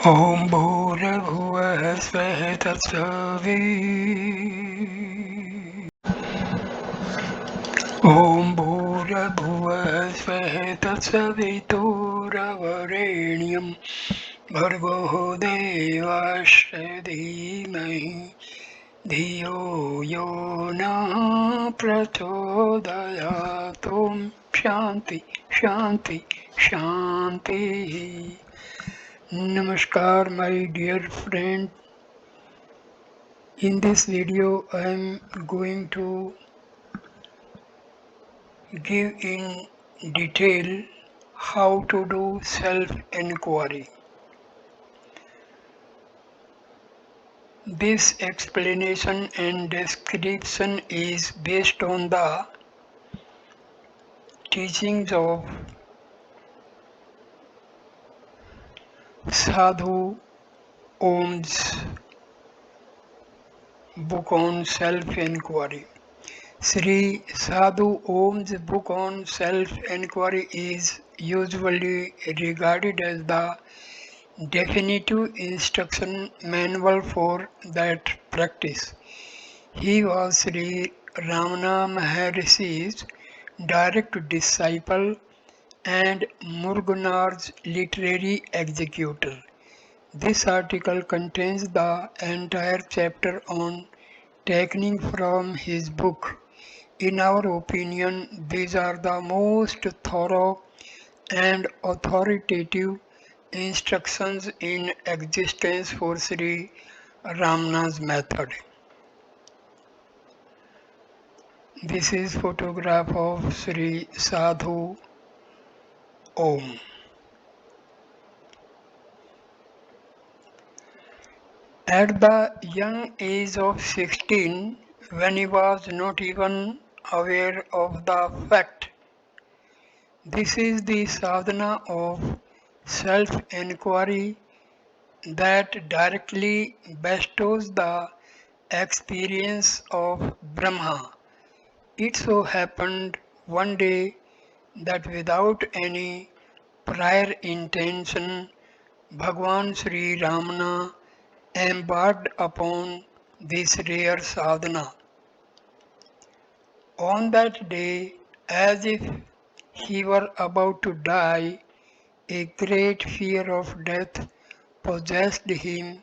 ॐ भूर्भुवः स्वः तत्सवितुर्वरेण्यं ॐ भूर्भुवः स्वः तत्सवितुर्वरेण्यं भर्गो देवस्य धीमहि धियो यो नः प्रचोदयात् ॐ शान्ति शान्ति शान्तिः. Namaskar, my dear friend. In this video, I am going to give in detail how to do self-enquiry. This explanation and description is based on the teachings of Sadhu Om's book on self-enquiry. Sri Sadhu Om's book on self-enquiry is usually regarded as the definitive instruction manual for that practice. He was Sri Ramana Maharshi's direct disciple and Muruganar's literary executor. This article contains the entire chapter on taking from his book. In our opinion, these are the most thorough and authoritative instructions in existence for Sri Ramana's method. This is photograph of Sri Sadhu Om. At the young age of 16, when he was not even aware of the fact, this is the sadhana of self-enquiry that directly bestows the experience of Brahma. It so happened one day that without any prior intention, Bhagwan Sri Ramana embarked upon this rare sadhana. On that day, as if he were about to die, a great fear of death possessed him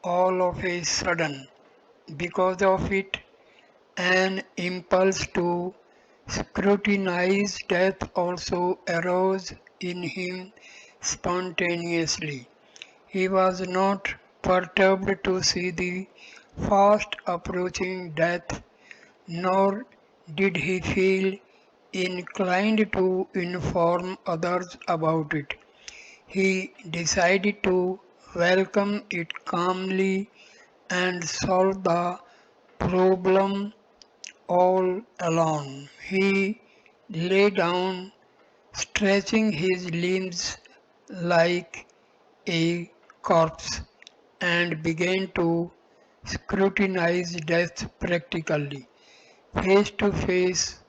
all of a sudden. Because of it, an impulse to scrutinize death also arose in him spontaneously. He was not perturbed to see the fast approaching death, nor did he feel inclined to inform others about it. He decided to welcome it calmly and solve the problem all alone. He lay down, stretching his limbs like a corpse, and began to scrutinize death practically, face to face,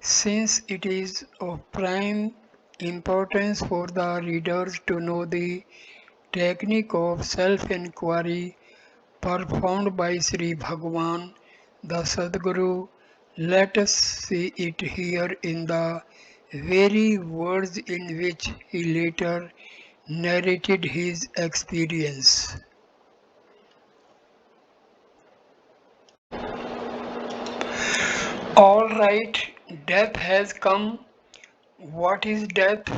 since it is of prime importance for the readers to know the technique of self-enquiry performed by Sri Bhagwan, the Sadguru. Let us see it here in the very words in which he later narrated his experience. All right, death has come. What is death?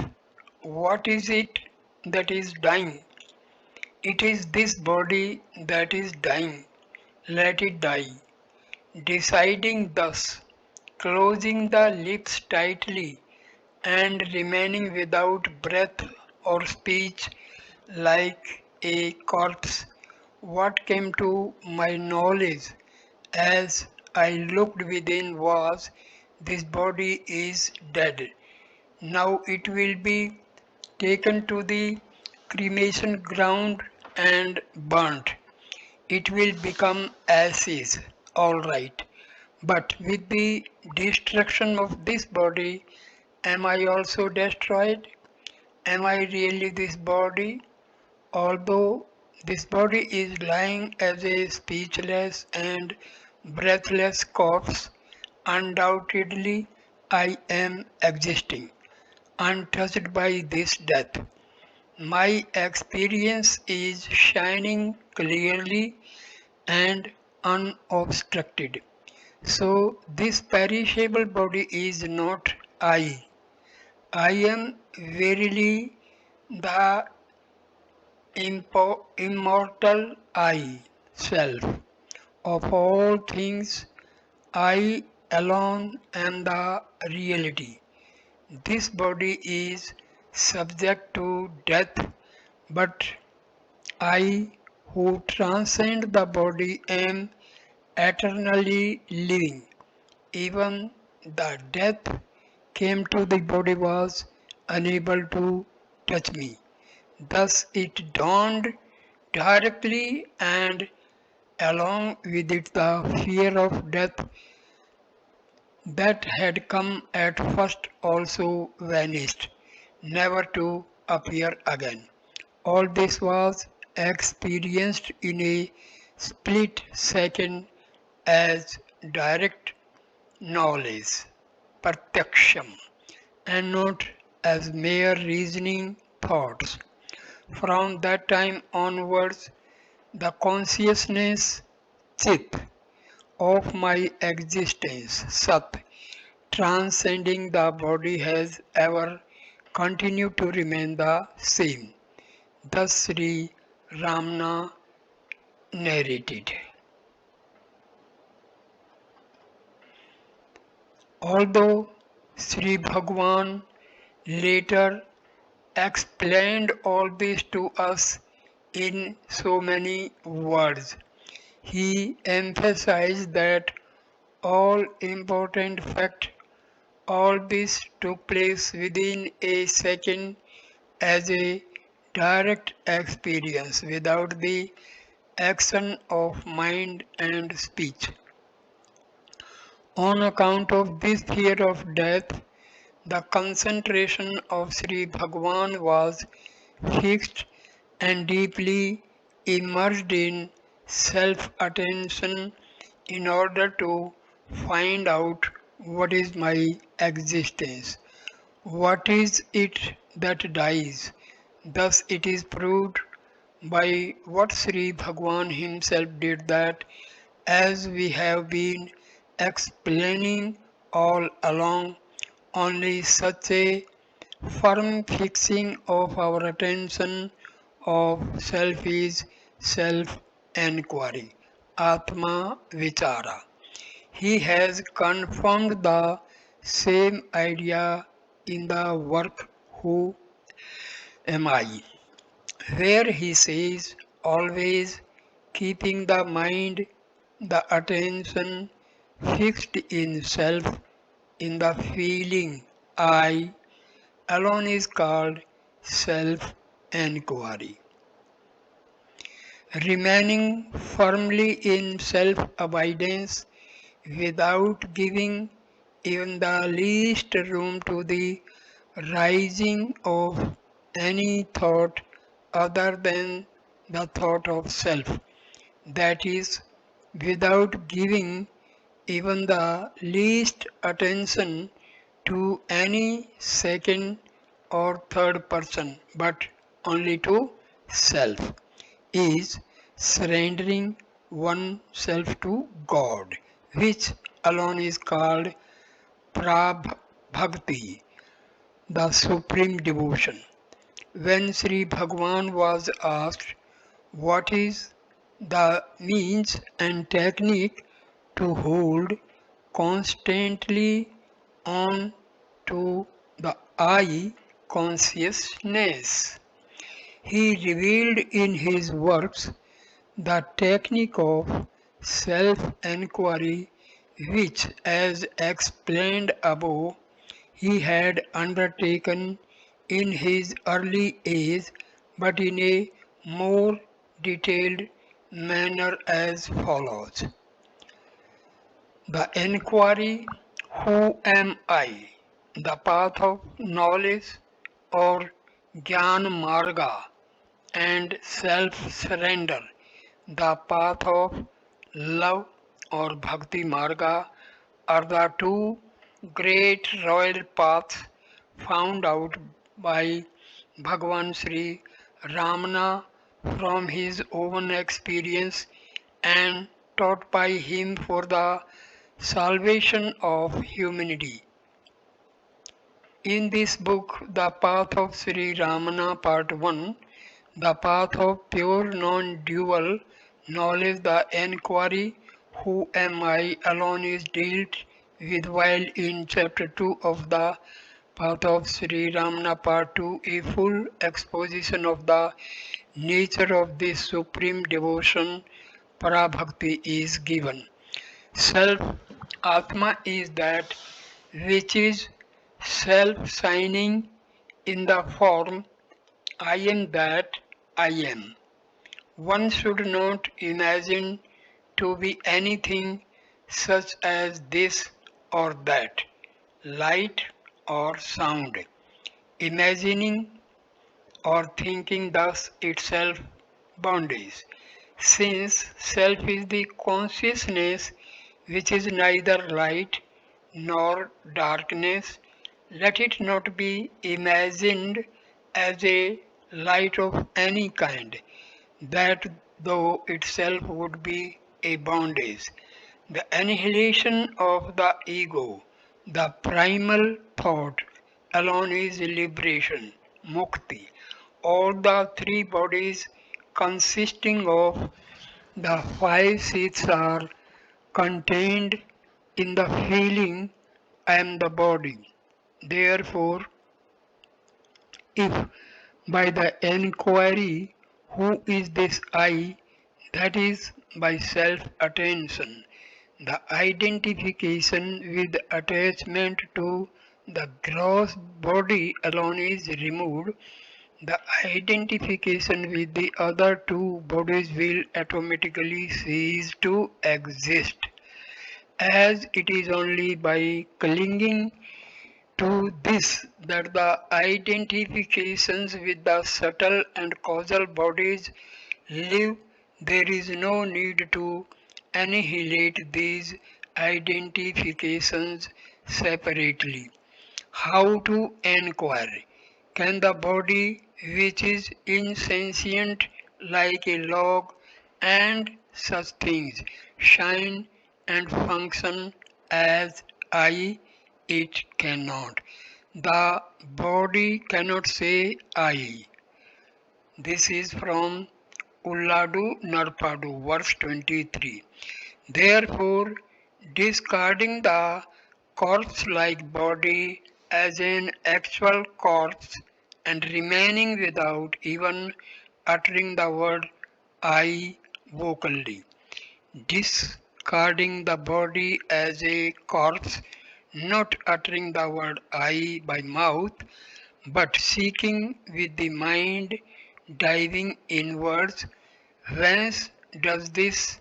What is it that is dying? It is this body that is dying. Let it die. Deciding thus, closing the lips tightly and remaining without breath or speech like a corpse, what came to my knowledge as I looked within was, this body is dead. Now it will be taken to the cremation ground and burnt. It will become ashes, all right. But with the destruction of this body, am I also destroyed? Am I really this body? Although this body is lying as a speechless and breathless corpse, undoubtedly I am existing, untouched by this death. My experience is shining clearly and unobstructed. So, this perishable body is not I. I am verily the immortal I, self. Of all things, I alone am the reality. This body is subject to death, but I, who transcend the body, am eternally living. Even the death came to the body was unable to touch me. Thus it dawned directly, and along with it the fear of death that had come at first also vanished, never to appear again. All this was experienced in a split second as direct knowledge, pratyaksham, and not as mere reasoning thoughts. From that time onwards, the consciousness, chit, of my existence, sat, transcending the body has ever continued to remain the same. Thus Sri Ramana narrated. Although Sri Bhagwan later explained all this to us in so many words, he emphasized that all important fact, all this took place within a second as a direct experience without the action of mind and speech. On account of this fear of death, the concentration of Sri Bhagwan was fixed and deeply immersed in self attention in order to find out what is my existence, what is it that dies. Thus, it is proved by what Sri Bhagwan himself did that, as we have been explaining all along, only such a firm fixing of our attention of self is self-enquiry, Atma Vichara. He has confirmed the same idea in the work Who Am I, where he says, always keeping the mind, the attention fixed in self, in the feeling I alone is called self-enquiry. Remaining firmly in self-abidance without giving even the least room to the rising of any thought other than the thought of self, that is, without giving even the least attention to any second or third person, but only to self, is surrendering oneself to God, which alone is called Prabhakti, the supreme devotion. When Sri Bhagwan was asked what is the means and technique to hold constantly on to the I consciousness, he revealed in his works the technique of self-enquiry which, as explained above, he had undertaken in his early age but in a more detailed manner as follows. The enquiry, who am I? The path of knowledge or Jnana Marga and self-surrender, the path of love or bhakti marga, are the two great royal paths found out by Bhagwan Sri Ramana from his own experience and taught by him for the salvation of humanity. In this book, The Path of Sri Ramana Part 1, The Path of Pure Non-Dual Knowledge, the Enquiry, Who Am I alone is dealt with, while in Chapter 2 of The Path of Sri Ramana Part 2, a full exposition of the nature of this supreme devotion, Parabhakti, is given. Self Atma is that which is self signing in the form I am that I am. One should not imagine to be anything such as this or that, light or sound. Imagining or thinking thus itself bondage. Since self is the consciousness which is neither light nor darkness, let it not be imagined as a light of any kind, that though itself would be a bondage. The annihilation of the ego, the primal thought, alone is liberation, mukti. All the three bodies consisting of the five seats are contained in the feeling I am the body. Therefore, if by the enquiry who is this I, that is by self-attention, the identification with attachment to the gross body alone is removed, the identification with the other two bodies will automatically cease to exist, as it is only by clinging to this that the identifications with the subtle and causal bodies live. There is no need to annihilate these identifications separately. How to inquire? Can the body, which is insentient like a log and such things, shine and function as I? It cannot. The body cannot say I. This is from Ulladu Narpadu, verse 23. Therefore, discarding the corpse-like body as an actual corpse and remaining without even uttering the word I vocally, discarding the body as a corpse, not uttering the word I by mouth, but seeking with the mind, diving inwards. Whence does this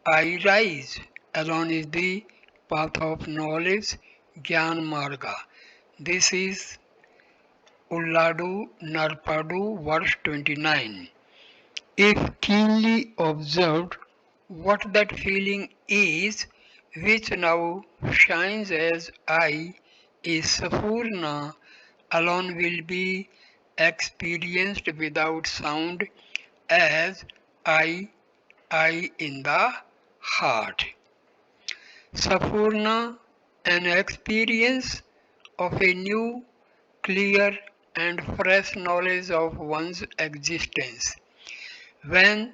I rise? Alone is the path of knowledge, Gyan Marga. This is Ulladu Narpadu, verse 29. If keenly observed, what that feeling is, which now shines as I, is Sapurna, alone will be experienced without sound as I in the heart. Sapurna, an experience of a new, clear, and fresh knowledge of one's existence. When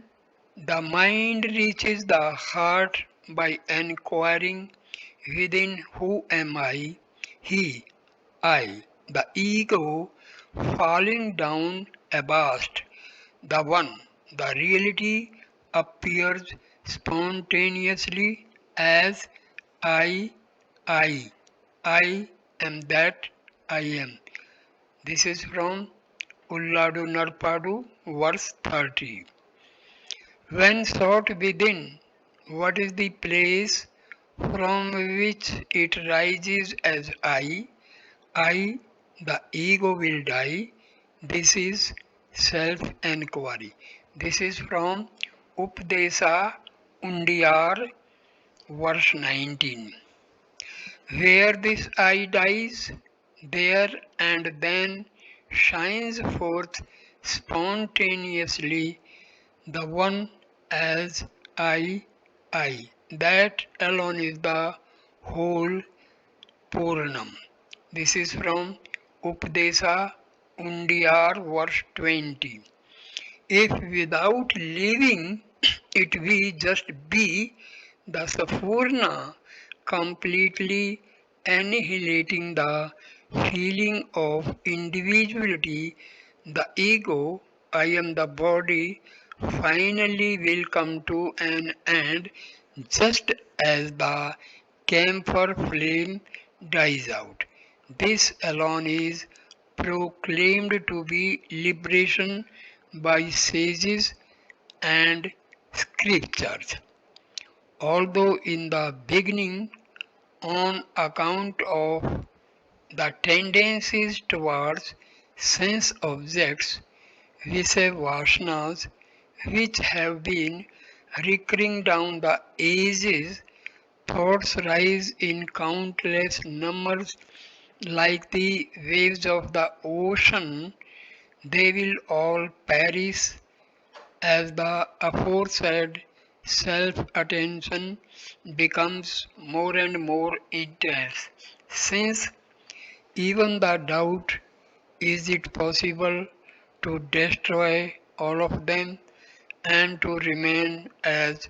the mind reaches the heart by inquiring within who am I, he, I, the ego, falling down abashed, the one, the reality appears spontaneously as I, I, I am that I am. This is from Ulladu Narpadu, verse 30. When sought within, what is the place from which it rises as I, the ego will die. This is self-enquiry. This is from Updesa Undiyar, verse 19. Where this I dies, there and then shines forth spontaneously the one as I. That alone is the whole Purnam. This is from Updesa Undiyar, verse 20. If without leaving it we just be the Sampurna, completely annihilating the feeling of individuality, the ego, I am the body, finally will come to an end just as the camphor flame dies out. This alone is proclaimed to be liberation by sages and scriptures. Although in the beginning, on account of the tendencies towards sense objects, Visaya Vasanas, which have been recurring down the ages, thoughts rise in countless numbers like the waves of the ocean. They will all perish as the aforesaid self-attention becomes more and more intense. Since even the doubt, is it possible to destroy all of them and to remain as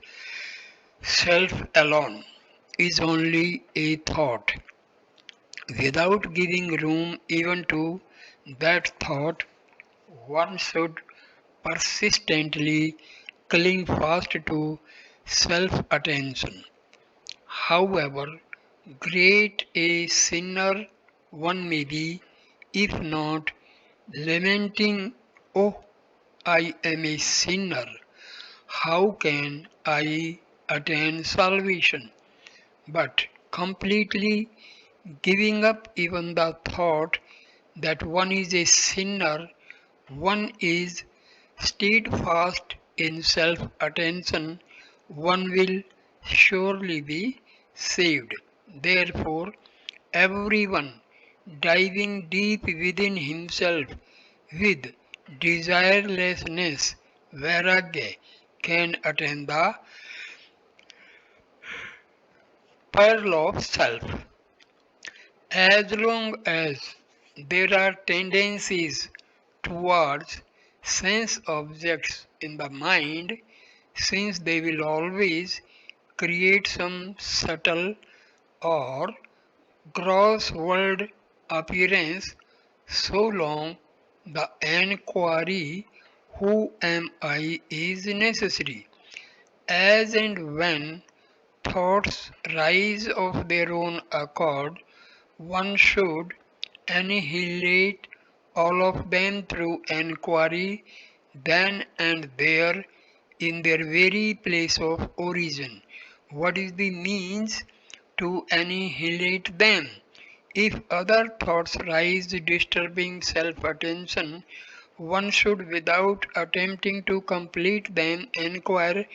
self alone, is only a thought. Without giving room even to that thought, one should persistently cling fast to self attention. However great a sinner one may be, if not lamenting, "Oh, I am a sinner, how can I attain salvation?" but completely giving up even the thought that one is a sinner, one is steadfast in self attention, one will surely be saved. Therefore, everyone diving deep within himself with desirelessness, vairagya, can attain the pearl of self. As long as there are tendencies towards sense objects in the mind, since they will always create some subtle or gross world appearance, so long the enquiry, who am I, is necessary. As and when thoughts rise of their own accord, one should annihilate all of them through enquiry then and there in their very place of origin. What is the means to annihilate them? If other thoughts rise disturbing self attention, one should, without attempting to complete them, inquire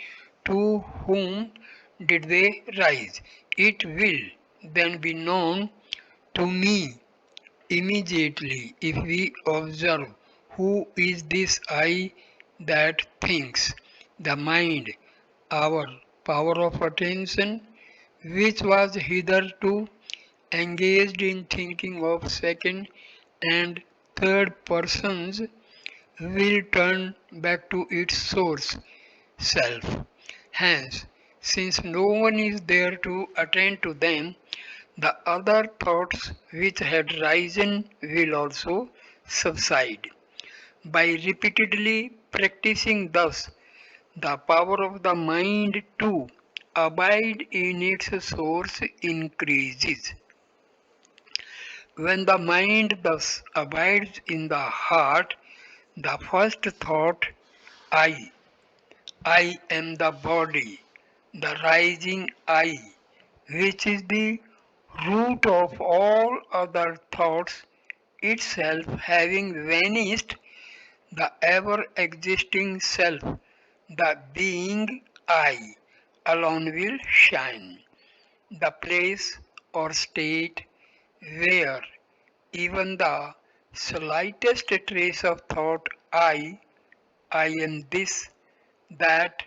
to whom did they rise. It will then be known to me immediately if we observe who is this I that thinks, the mind, our power of attention, which was hitherto engaged in thinking of second and third persons, will turn back to its source, self. Hence, since no one is there to attend to them, the other thoughts which had risen will also subside. By repeatedly practicing thus, the power of the mind to abide in its source increases. When the mind thus abides in the heart, the first thought, I, I am the body, the rising I, which is the root of all other thoughts, itself having vanished, the ever existing self, the being I, alone will shine. The place or state where even the slightest trace of thought I am this, that,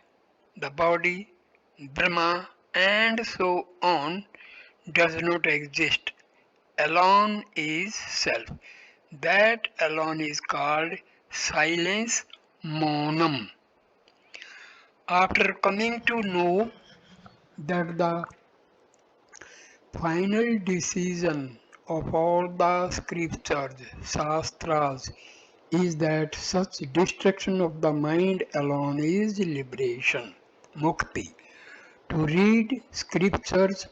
the body, Brahma, and so on does not exist. Alone is self. That alone is called silence monam. After coming to know that the final decision of all the scriptures, shastras, is that such destruction of the mind alone is liberation, mukti. To read scriptures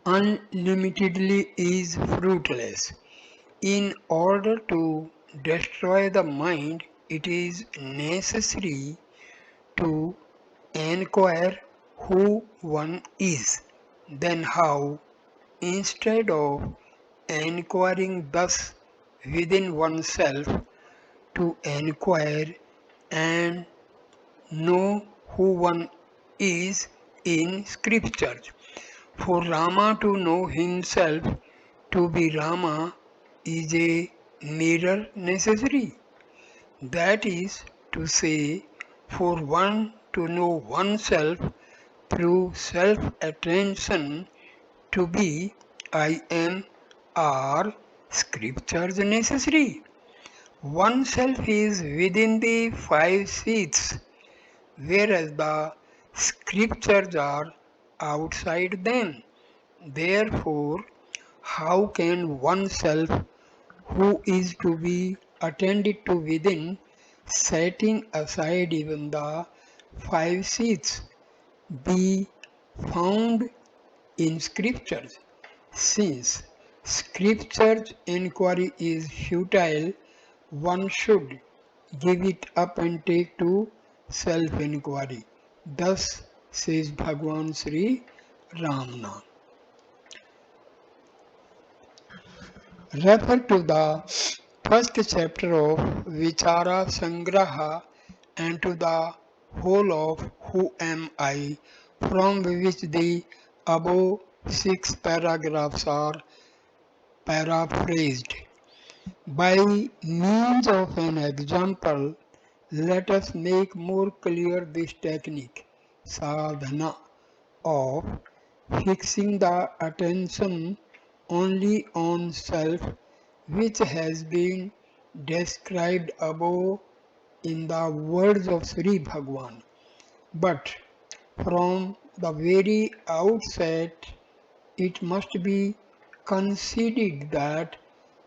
unlimitedly is fruitless. In order to destroy the mind, it is necessary to inquire who one is. Then how, instead of inquiring thus within oneself, to inquire and know who one is in scriptures. For Rama to know himself to be Rama is a mirror necessary. That is to say, for one to know oneself through self-attention to be I am are scriptures necessary. Oneself is within the five seats, whereas the scriptures are outside them. Therefore, how can oneself, who is to be attended to within, setting aside even the five seats, be found in scriptures? Since scripture's inquiry is futile, one should give it up and take to self-inquiry. Thus says Bhagwan Sri Ramana. Refer to the first chapter of Vichara Sangraha and to the whole of Who Am I, from which the above 6 paragraphs are paraphrased. By means of an example, let us make more clear this technique, sadhana, of fixing the attention only on self, which has been described above in the words of Sri Bhagwan. But from the very outset, it must be conceded that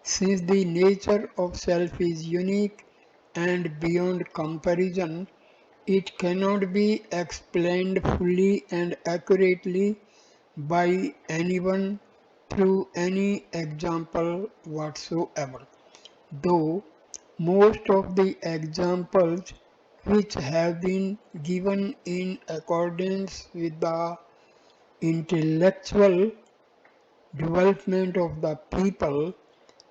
since the nature of self is unique and beyond comparison, it cannot be explained fully and accurately by anyone through any example whatsoever. Though most of the examples which have been given in accordance with the intellectual development of the people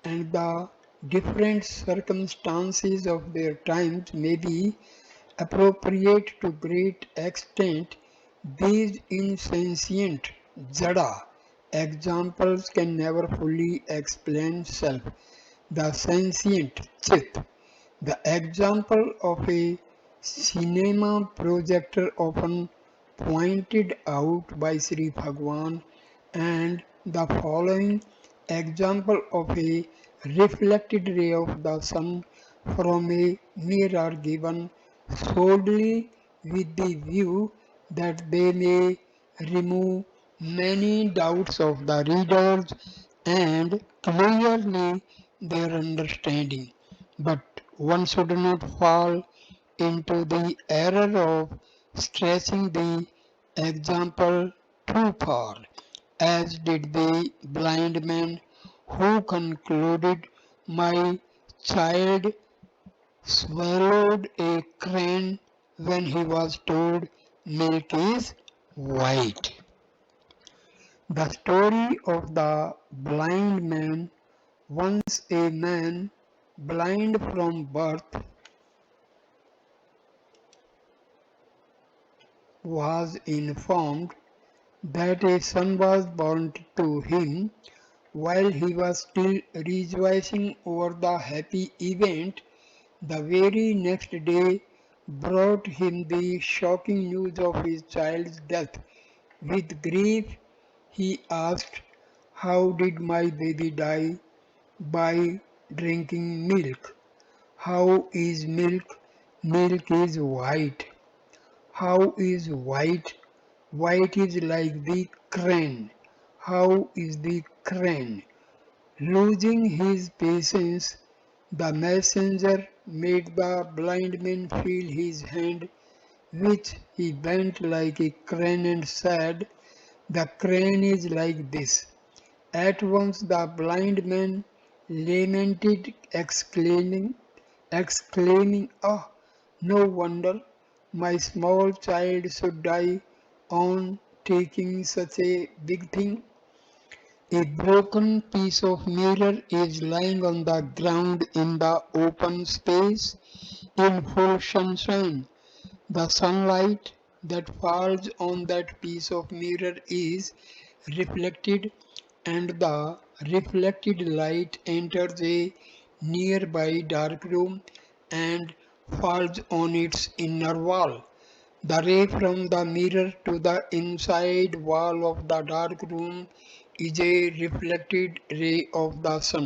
and the different circumstances of their times may be appropriate to great extent. These insentient jada examples can never fully explain self. The sentient chit, the example of a cinema projector often pointed out by Sri Bhagwan, and the following example of a reflected ray of the sun from a mirror given solely with the view that they may remove many doubts of the readers and clearly their understanding. But one should not fall into the error of stretching the example too far, as did the blind man who concluded, "My child swallowed a crane when he was told milk is white." The story of the blind man. Once a man blind from birth, was informed that a son was born to him. While he was still rejoicing over the happy event, the very next day brought him the shocking news of his child's death. With grief, he asked, "How did my baby die?" "By drinking milk." "How is milk?" "Milk is white." "How is white?" "White is like the crane." "How is the crane?" Losing his patience, the messenger made the blind man feel his hand, which he bent like a crane and said, "The crane is like this." At once the blind man lamented, exclaiming, "Ah, no wonder my small child should die on taking such a big thing." A broken piece of mirror is lying on the ground in the open space in full sunshine. The sunlight that falls on that piece of mirror is reflected, and the reflected light enters a nearby dark room and falls on its inner wall. The ray from the mirror to the inside wall of the dark room is a reflected ray of the sun.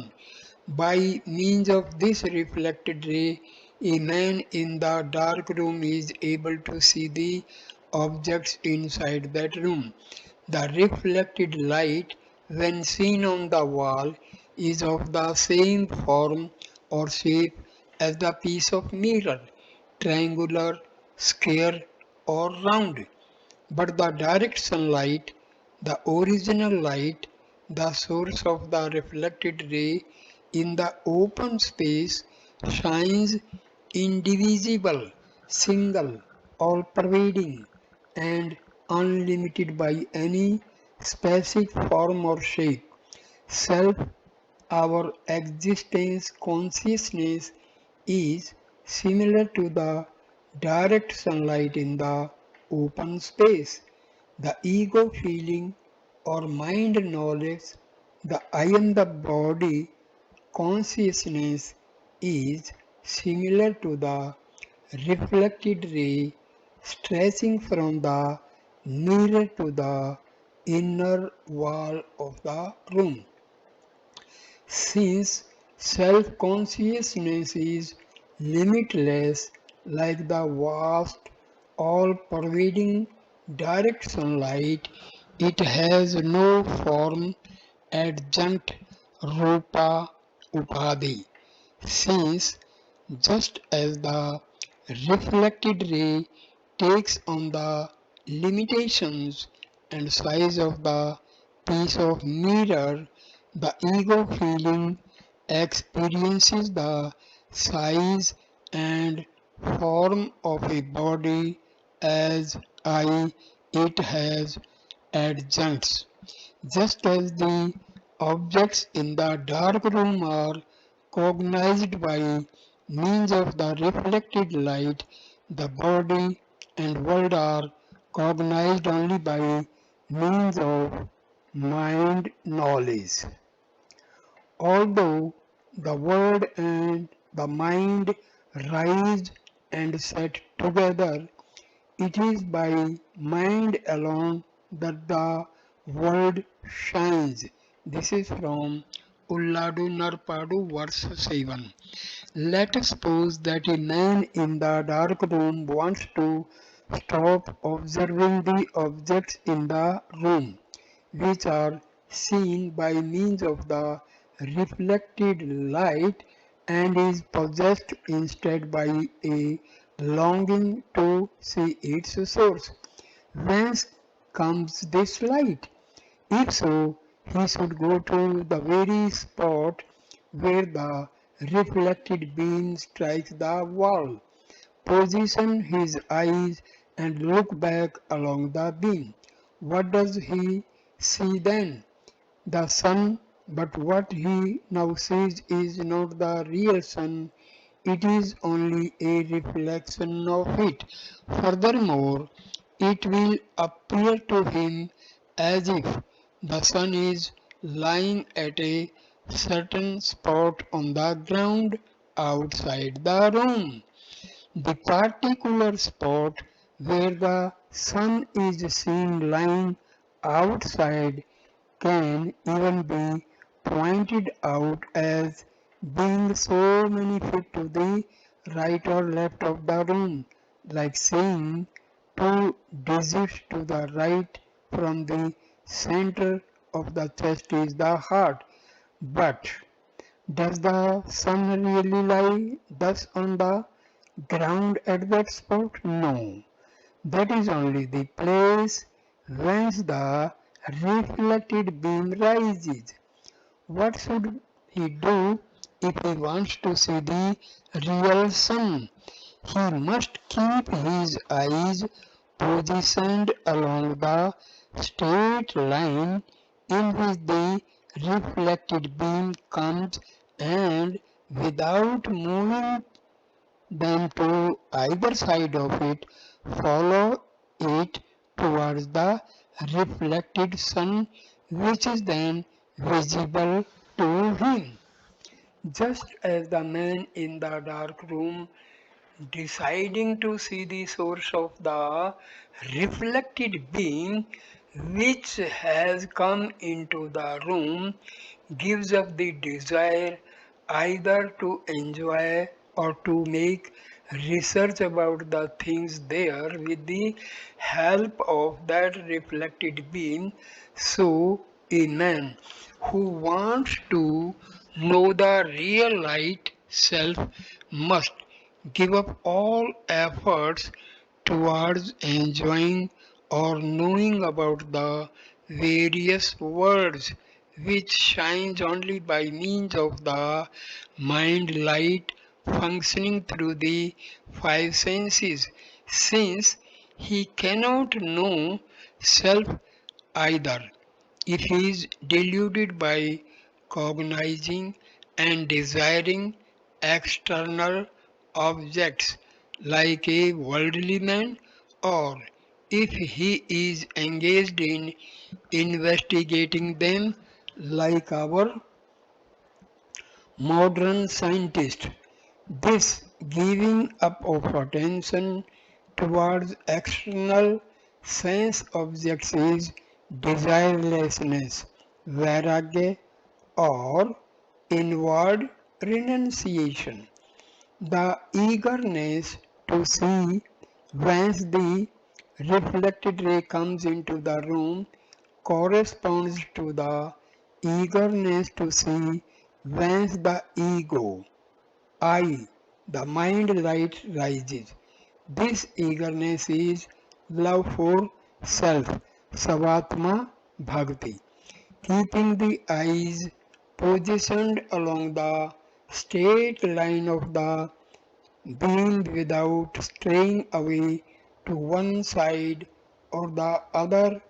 By means of this reflected ray, a man in the dark room is able to see the objects inside that room. The reflected light, when seen on the wall, is of the same form or shape as the piece of mirror, triangular, square, or round. But the direct sunlight, the original light, the source of the reflected ray in the open space, shines indivisible, single, all pervading, and unlimited by any specific form or shape. Self, our existence consciousness, is similar to the direct sunlight in the open space. The ego feeling or mind knowledge, the I am the body consciousness, is similar to the reflected ray stretching from the mirror to the inner wall of the room. Since self-consciousness is limitless, like the vast, all-pervading direct sunlight, it has no form, adjunct, rupa, upadhi. Since, just as the reflected ray takes on the limitations and size of the piece of mirror, the ego feeling experiences the size and form of a body as I. It has adjuncts. Just as the objects in the dark room are cognized by means of the reflected light, the body and world are cognized only by means of mind knowledge. Although the world and the mind rise and set together, it is by mind alone that the world shines. This is from Ulladu Narpadu verse 7. Let us suppose that a man in the dark room wants to stop observing the objects in the room, which are seen by means of the reflected light, and is possessed instead by a longing to see its source. Whence comes this light? If so, he should go to the very spot where the reflected beam strikes the wall, position his eyes and look back along the beam. What does he see then? The sun But what he now sees is not the real sun, it is only a reflection of it. Furthermore, it will appear to him as if the sun is lying at a certain spot on the ground outside the room. The particular spot where the sun is seen lying outside can even be pointed out as being so many feet to the right or left of the room, like saying 2 digits to the right from the center of the chest is the heart. But does the sun really lie thus on the ground at that spot? No. That is only the place whence the reflected beam rises. What should he do if he wants to see the real sun? He must keep his eyes positioned along the straight line in which the reflected beam comes, and without moving them to either side of it, follow it towards the reflected sun, which is then visible to him. Just as the man in the dark room, deciding to see the source of the reflected beam which has come into the room, gives up the desire either to enjoy or to make research about the things there with the help of that reflected beam. So, a man who wants to know the real light self must give up all efforts towards enjoying or knowing about the various worlds which shines only by means of the mind light functioning through the five senses, since he cannot know self either if he is deluded by cognizing and desiring external objects like a worldly man, or if he is engaged in investigating them like our modern scientist. This giving up of attention towards external sense objects is desirelessness, vairagya, or inward renunciation. The eagerness to see whence the reflected ray comes into the room corresponds to the eagerness to see whence the ego, I, the mind light rises. This eagerness is love for self, Savatma Bhakti. Keeping the eyes positioned along the straight line of the beam without straying away to one side or the other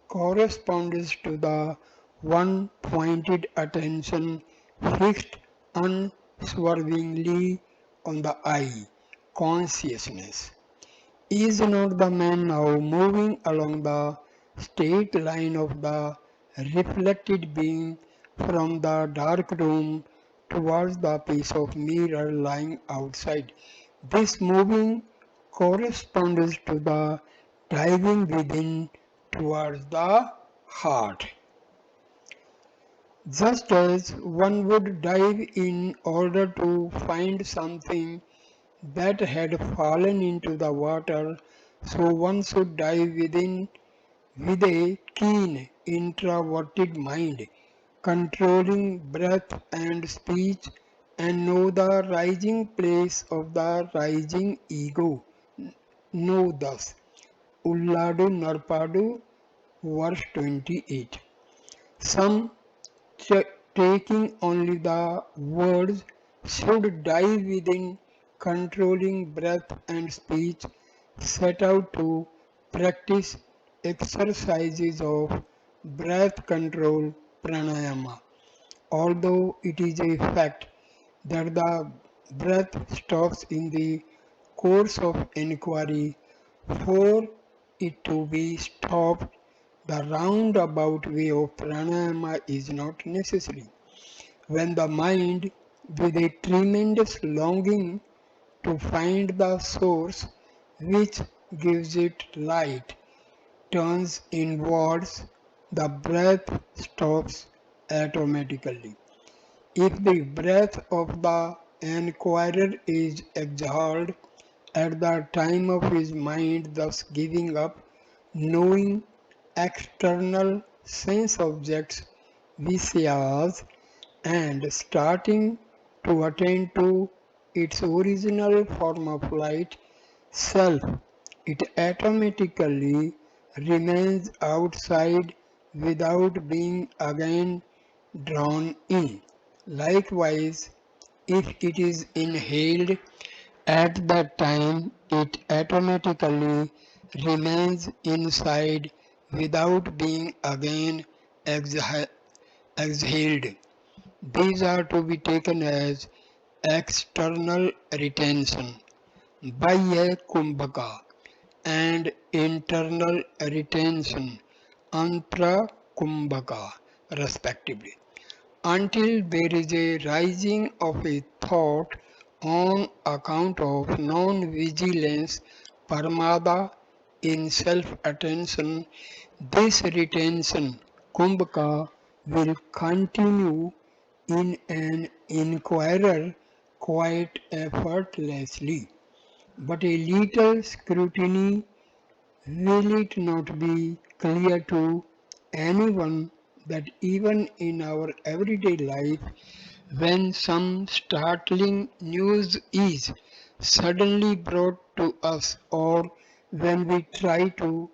corresponds to the one pointed attention fixed unswervingly on the eye, consciousness. Is not the man now moving along the straight line of the reflected beam from the dark room towards the piece of mirror lying outside? This moving corresponds to the diving within towards the heart. Just as one would dive in order to find something that had fallen into the water, so one should dive within with a keen, introverted mind, controlling breath and speech, and know the rising place of the rising ego. Know thus. Ulladu Narpadu, verse 28. Some taking only the words should dive within, controlling breath and speech, set out to practice exercises of breath control pranayama. although it is a fact that the breath stops in the course of inquiry. For it to be stopped, the roundabout way of pranayama is not necessary. When the mind, with a tremendous longing to find the source which gives it light, turns inwards, the breath stops automatically. If the breath of the enquirer is exhaled at the time of his mind thus giving up knowing external sense objects, visayas, and starting to attend to its original form of light, self, it automatically remains outside without being again drawn in. Likewise, if it is inhaled at that time, it automatically remains inside without being again exhaled. These are to be taken as external retention, Bhaya Kumbhaka, and internal retention, Antra Kumbhaka, respectively, until there is a rising of a thought on account of non-vigilance, parmada, in self-attention. This retention, kumbhaka, will continue in an inquirer quite effortlessly. But a little scrutiny, will it not be clear to anyone that even in our everyday life, when some startling news is suddenly brought to us, or when we try to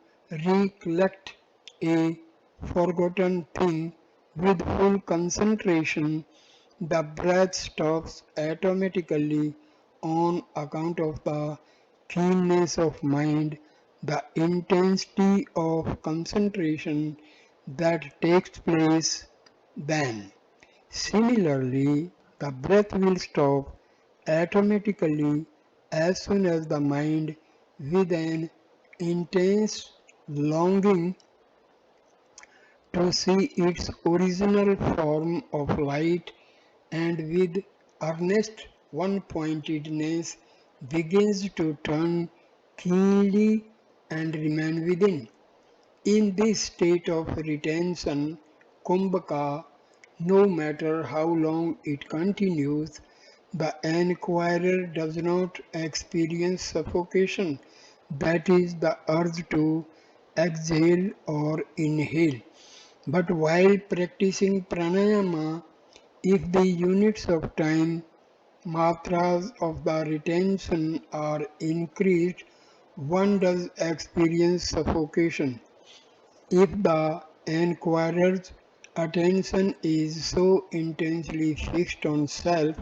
recollect a forgotten thing with full concentration, the breath stops automatically on account of the keenness of mind, the intensity of concentration that takes place then. Similarly, the breath will stop automatically as soon as the mind, with an intense longing to see its original form of light and with earnest one-pointedness, begins to turn keenly and remain within. In this state of retention, kumbhaka, no matter how long it continues, the enquirer does not experience suffocation, that is, the urge to exhale or inhale. But while practicing pranayama, if the units of time, matras of the retention are increased, one does experience suffocation. If the enquirer's attention is so intensely fixed on self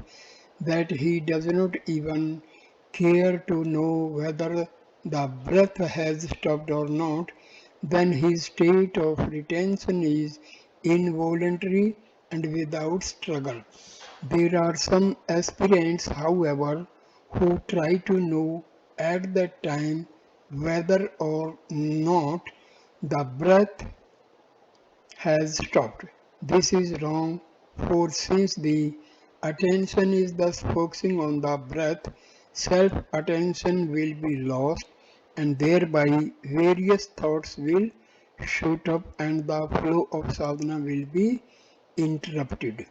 that he does not even care to know whether the breath has stopped or not, then his state of retention is involuntary and without struggle. There are some aspirants, however, who try to know at that time whether or not the breath has stopped. This is wrong, for since the attention is thus focusing on the breath, self-attention will be lost and thereby various thoughts will shoot up and the flow of sadhana will be interrupted.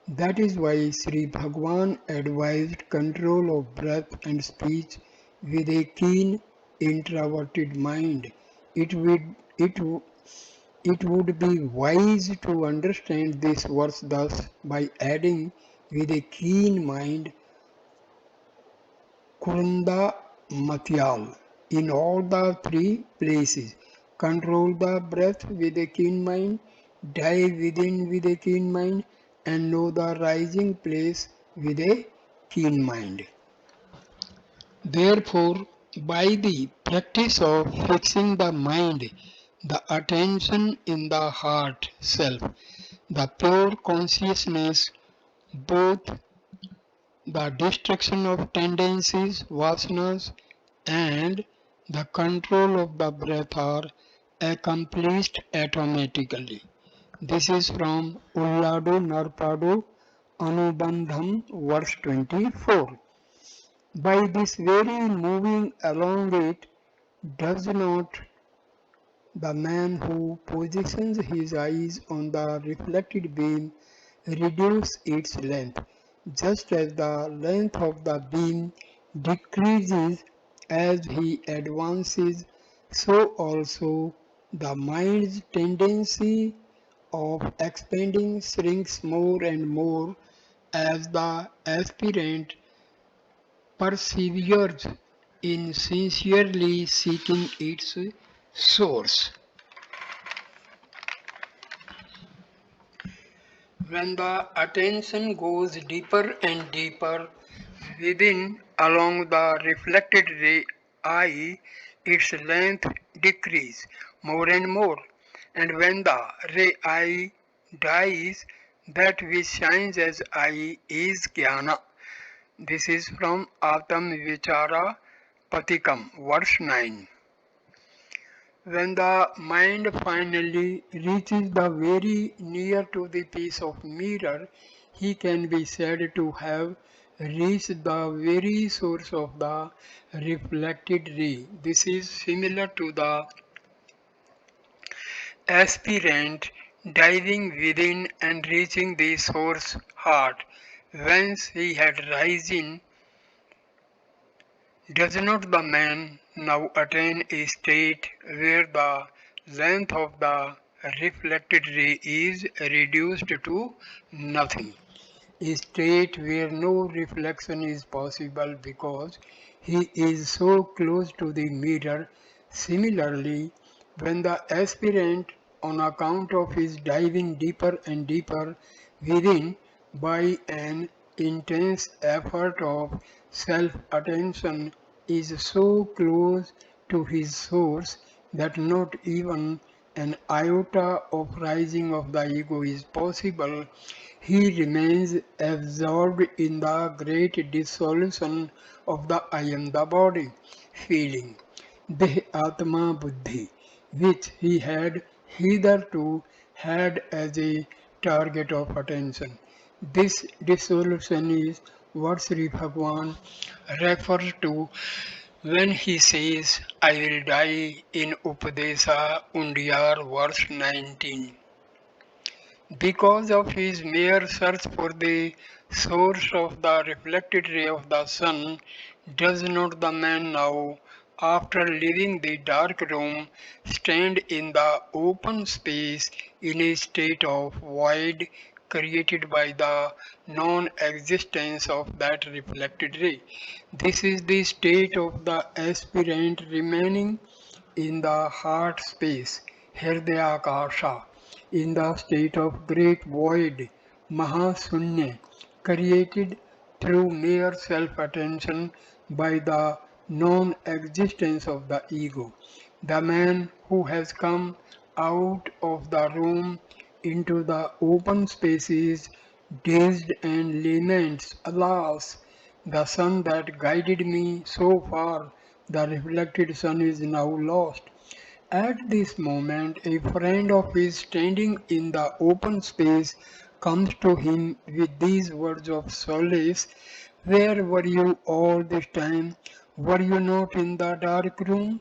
That is why Sri Bhagwan advised control of breath and speech with a keen introverted mind. It would, it, it would be wise to understand this verse thus by adding with a keen mind Kurunda Matyal in all the three places. Control the breath with a keen mind, dive within with a keen mind, and know the rising place with a keen mind. Therefore, by the practice of fixing the mind, the attention in the heart self, the pure consciousness, both the destruction of tendencies, vasanas, and the control of the breath are accomplished automatically. This is from Ulladu Narpadu Anubandham, verse 24. By this very moving along it, does not the man who positions his eyes on the reflected beam reduce its length, just as the length of the beam decreases as he advances, so also the mind's tendency of expanding shrinks more and more as the aspirant perseveres in sincerely seeking its source. When the attention goes deeper and deeper within along the reflected ray eye, its length decreases more and more. And when the ray eye dies, that which shines as eye is jnana. This is from Atam Vichara Patikam, verse 9. When the mind finally reaches the very near to the piece of mirror, he can be said to have reached the very source of the reflected ray. This is similar to the aspirant diving within and reaching the source heart, whence he had risen. Does not the man now attain a state where the length of the reflected ray is reduced to nothing? A state where no reflection is possible because he is so close to the mirror. Similarly, when the aspirant, on account of his diving deeper and deeper within by an intense effort of self attention, is so close to his source that not even an iota of rising of the ego is possible, he remains absorbed in the great dissolution of the I am the body feeling, Deh Atma Buddhi, which he had hitherto had as a target of attention. This dissolution is what Sri Bhagwan refers to when he says, I will die in Upadesa Undiyar, verse 19. Because of his mere search for the source of the reflected ray of the sun, does not the man now, after leaving the dark room, stand in the open space in a state of void created by the non existence of that reflected ray? This is the state of the aspirant remaining in the heart space, Hridayakasha, in the state of great void, Mahasunya, created through mere self-attention by the non-existence of the ego. The man who has come out of the room into the open spaces, dazed and laments, alas, the sun that guided me so far, the reflected sun is now lost. At this moment, a friend of his standing in the open space comes to him with these words of solace. Where were you all this time? Were you not in the dark room?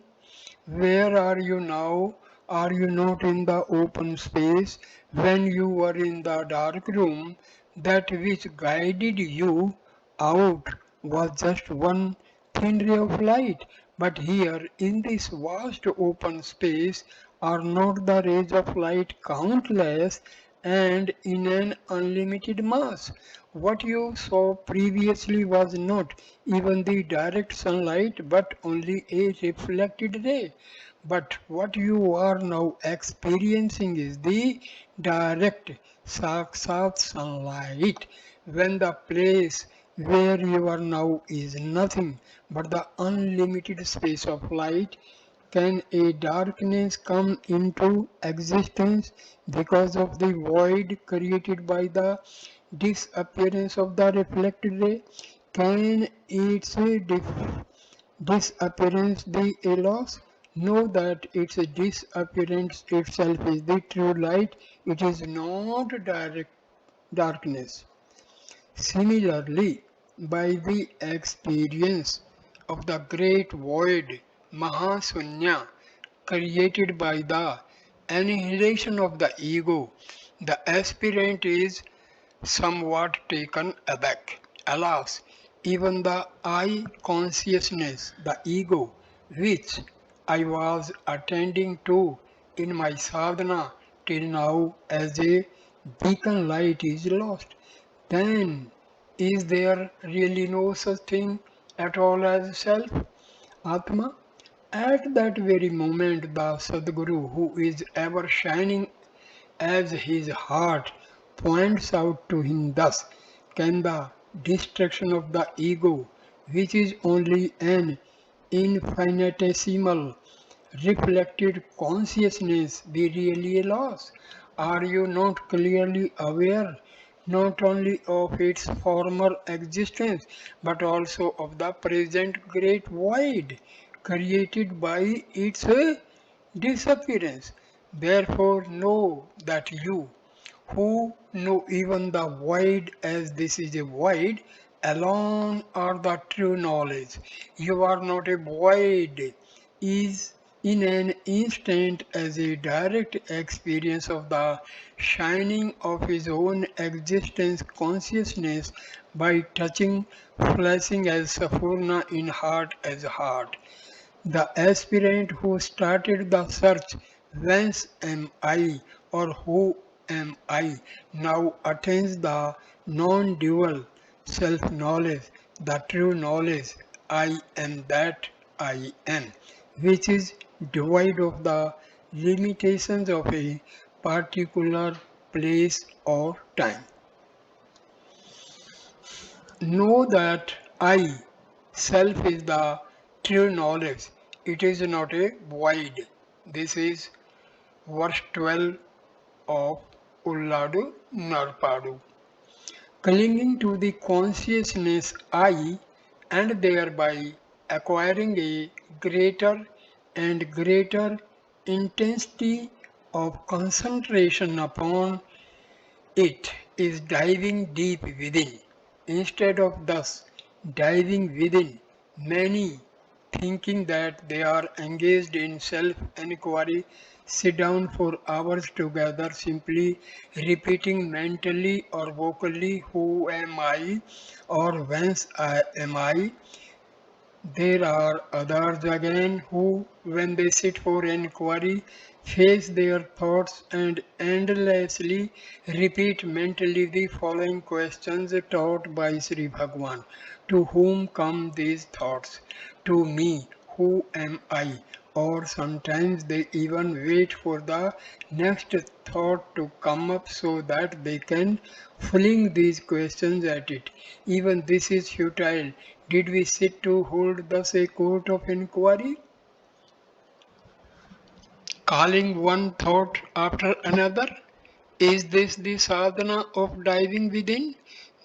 Where are you now? Are you not in the open space? When you were in the dark room, that which guided you out was just one thin ray of light. But here, in this vast open space, are not the rays of light countless and in an unlimited mass? What you saw previously was not even the direct sunlight, but only a reflected ray. But what you are now experiencing is the direct sakshat sunlight, when the place where you are now is nothing but the unlimited space of light can a darkness come into existence because of the void created by the disappearance of the reflected ray? Can its disappearance be a loss? Know that its disappearance itself is the true light. It is not direct darkness. Similarly, by the experience of the great void Mahasunya created by the annihilation of the ego, the aspirant is somewhat taken aback. Alas, even the I consciousness, the ego, which I was attending to in my sadhana till now as a beacon light is lost. Then is there really no such thing at all as self, Atma? At that very moment, the Sadguru, who is ever shining as his heart, points out to him thus: can the destruction of the ego, which is only an infinitesimal reflected consciousness, be really a loss? Are you not clearly aware not only of its former existence but also of the present great void created by its disappearance? Therefore, know that you, who know even the void as this is a void, alone are the true knowledge. You are not a void, is in an instant as a direct experience of the shining of his own existence consciousness by touching, flashing as Saphurna in heart as heart. The aspirant who started the search, whence am I or who am I, now attains the non dual self knowledge, the true knowledge, I am that I am, which is devoid of the limitations of a particular place or time. Know that I, self, is the true knowledge. It is not a void. This is verse 12 of Ulladu Narpadu. Clinging to the consciousness I and thereby acquiring a greater and greater intensity of concentration upon it is diving deep within. Instead of thus diving within, many, thinking that they are engaged in self-enquiry, sit down for hours together simply repeating mentally or vocally, who am I or whence am I. There are others again who, when they sit for inquiry, face their thoughts and endlessly repeat mentally the following questions taught by Sri Bhagwan. To whom come these thoughts? To me. Who am I? Or sometimes they even wait for the next thought to come up so that they can fling these questions at it. Even this is futile. Did we sit to hold thus a court of inquiry? Calling one thought after another? Is this the sadhana of diving within?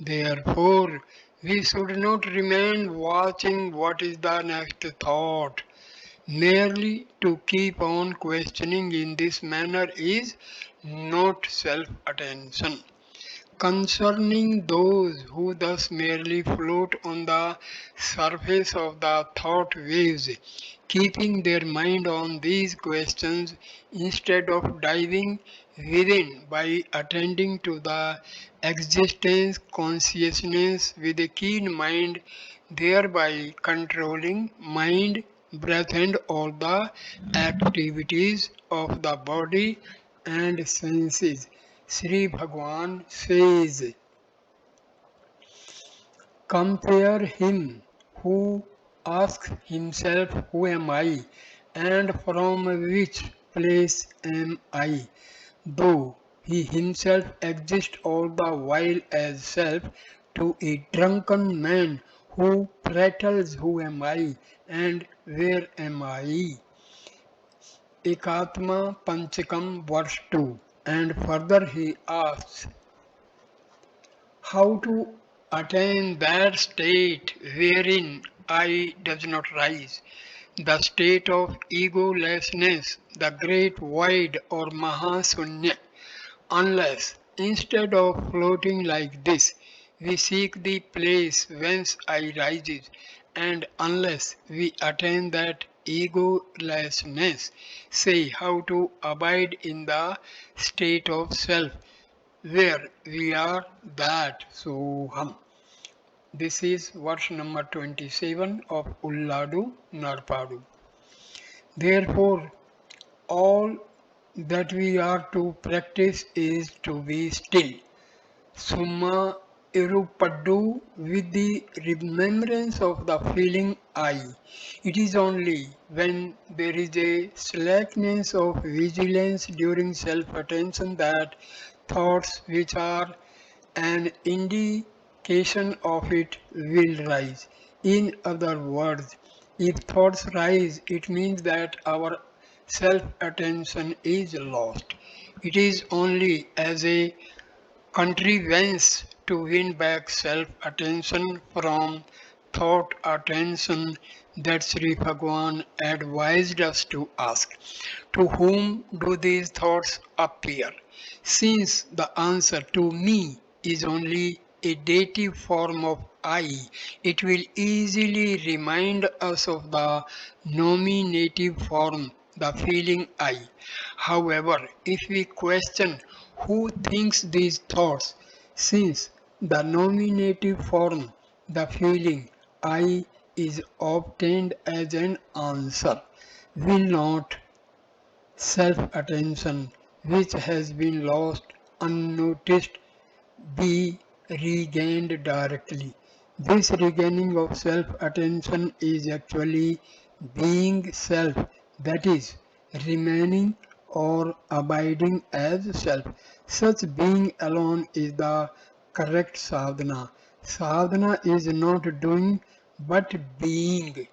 Therefore, we should not remain watching what is the next thought. Merely to keep on questioning in this manner is not self-attention. Concerning those who thus merely float on the surface of the thought waves, keeping their mind on these questions instead of diving within by attending to the existence consciousness with a keen mind, thereby controlling mind, breath, and all the activities of the body and senses. Sri Bhagwan says, compare him who asks himself, who am I, and from which place am I, though he himself exists all the while as self, to a drunken man who prattles, who am I, and where am I? Ekatma Panchakam verse 2. And further he asks, how to attain that state wherein I does not rise, the state of egolessness, the great void or Mahasunya, unless instead of floating like this, we seek the place whence I rises, and unless we attain that egolessness, say how to abide in the state of self, where we are that Soham. This is verse number 27 of Ulladu Narpadu. Therefore, all that we are to practice is to be still. Summa Irupadu with the remembrance of the feeling I. It is only when there is a slackness of vigilance during self-attention that thoughts which are an indication of it will rise. In other words, if thoughts rise, it means that our self attention is lost. It is only as a contrivance to win back self attention from thought attention that Sri Bhagwan advised us to ask, to whom do these thoughts appear? Since the answer to me is only a dative form of I, it will easily remind us of the nominative form, the feeling I. However, if we question who thinks these thoughts, since the nominative form, the feeling I, is obtained as an answer, will not self attention, which has been lost unnoticed, be regained directly? This regaining of self attention is actually being self, that is, remaining or abiding as self. Such being alone is the correct sadhana. Sadhana is not doing but being.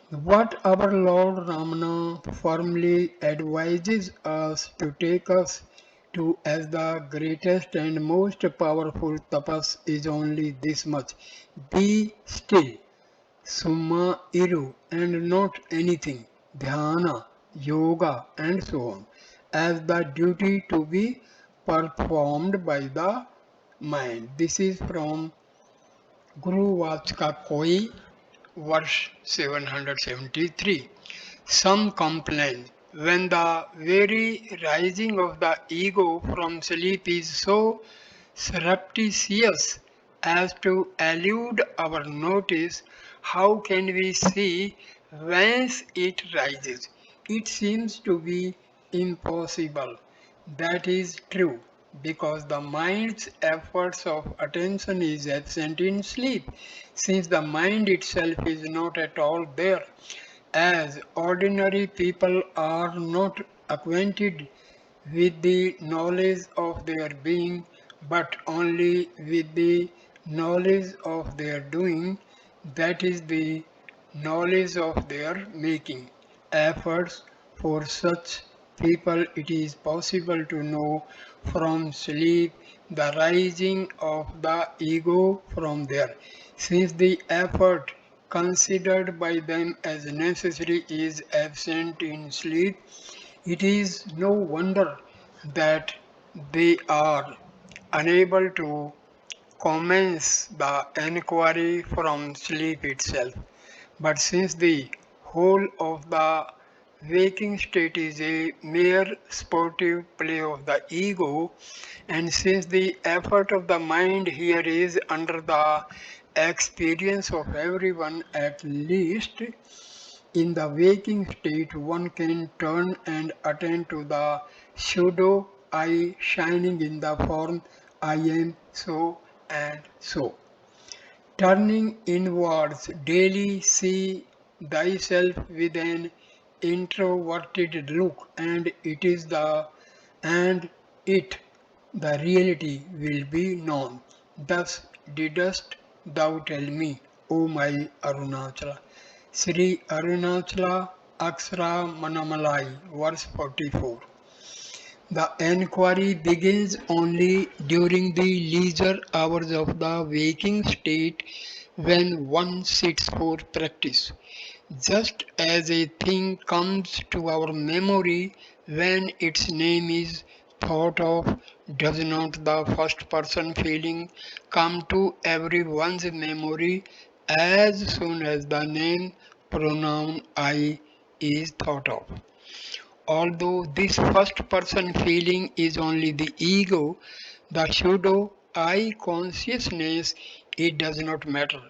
What our Lord Ramana firmly advises us to take us to as the greatest and most powerful tapas is only this much. Be still, summa iru, and not anything, dhyana, yoga, and so on, as the duty to be performed by the mind. This is from Guru Vachka Koi, verse 773. Some complain when the very rising of the ego from sleep is so surreptitious as to elude our notice, how can we see whence it rises? It seems to be impossible. That is true, because the mind's efforts of attention is absent in sleep, since the mind itself is not at all there, as ordinary people are not acquainted with the knowledge of their being, but only with the knowledge of their doing, that is the knowledge of their making. Efforts for such people it is possible to know from sleep the rising of the ego from there, since the effort considered by them as necessary is absent in sleep. It is no wonder that they are unable to commence the enquiry from sleep itself. But since the whole of the waking state is a mere sportive play of the ego, and since the effort of the mind here is under the experience of everyone, at least in the waking state, one can turn and attend to the pseudo I shining in the form I am so and so. Turning inwards, daily see thyself with an introverted look, and it the reality will be known. Thus didst thou tell me, O my Arunachala. Sri Arunachala Aksara Manamalai, verse 44. The enquiry begins only during the leisure hours of the waking state when one sits for practice. Just as a thing comes to our memory when its name is thought of, does not the first person feeling come to everyone's memory as soon as the name pronoun I is thought of? Although this first person feeling is only the ego, the pseudo I consciousness, it does not matter.